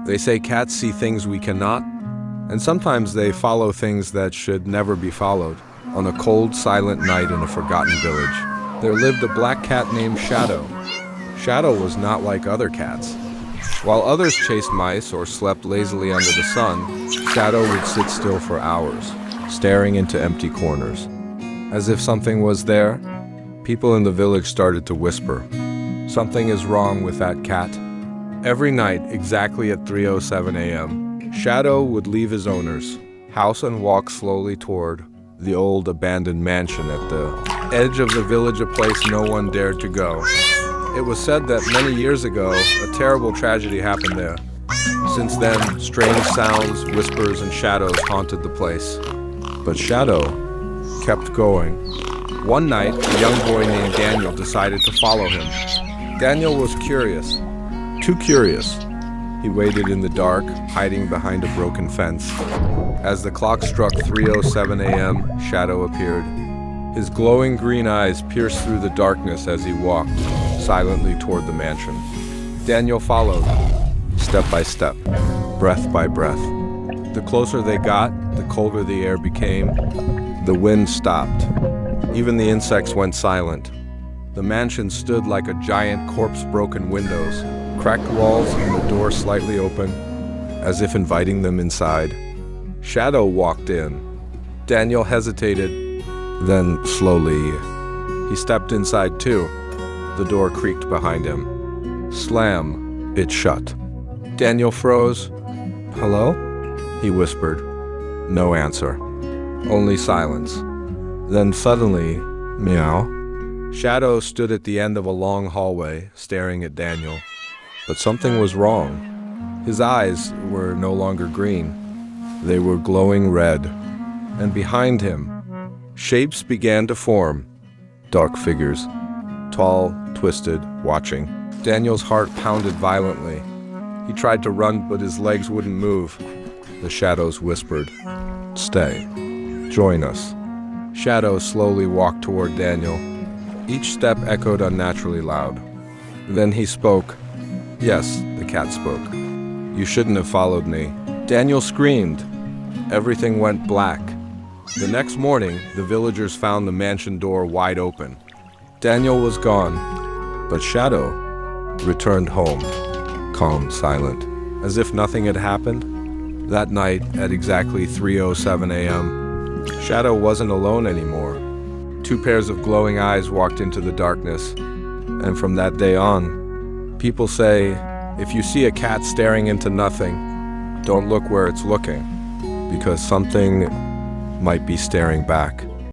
They say cats see things we cannot, and sometimes they follow things that should never be followed. On a cold, silent night in a forgotten village, there lived a black cat named Shadow. Shadow was not like other cats. While others chased mice or slept lazily under the sun, Shadow would sit still for hours, staring into empty corners. As if something was there, people in the village started to whisper, "Something is wrong with that cat." Every night, exactly at 3:07 a.m., Shadow would leave his owner's house and walk slowly toward the old abandoned mansion at the edge of the village, a place no one dared to go. It was said that many years ago, a terrible tragedy happened there. Since then, strange sounds, whispers, and shadows haunted the place. But Shadow kept going. One night, a young boy named Daniel decided to follow him. Daniel was curious, too curious. He waited in the dark, hiding behind a broken fence. As the clock struck 3:07 a.m., Shadow appeared. His glowing green eyes pierced through the darkness as he walked silently toward the mansion. Daniel followed, step by step, breath by breath. The closer they got, the colder the air became. The wind stopped. Even the insects went silent. The mansion stood like a giant corpse, broken windows, cracked walls, and the door slightly open, as if inviting them inside. Shadow walked in. Daniel hesitated, then slowly, he stepped inside too. The door creaked behind him. Slam, it shut. Daniel froze. "Hello?" he whispered. No answer. Only silence. Then suddenly, meow. Shadow stood at the end of a long hallway, staring at Daniel. But something was wrong. His eyes were no longer green. They were glowing red. And behind him, shapes began to form. Dark figures. Tall, twisted, watching. Daniel's heart pounded violently. He tried to run, but his legs wouldn't move. The shadows whispered, "Stay. Join us." Shadow slowly walked toward Daniel. Each step echoed unnaturally loud. Then he spoke. Yes, the cat spoke. "You shouldn't have followed me." Daniel screamed. Everything went black. The next morning, the villagers found the mansion door wide open. Daniel was gone, but Shadow returned home, calm, silent, as if nothing had happened. That night, at exactly 3:07 a.m., Shadow wasn't alone anymore. Two pairs of glowing eyes walked into the darkness, and from that day on, people say, if you see a cat staring into nothing, don't look where it's looking, because something might be staring back.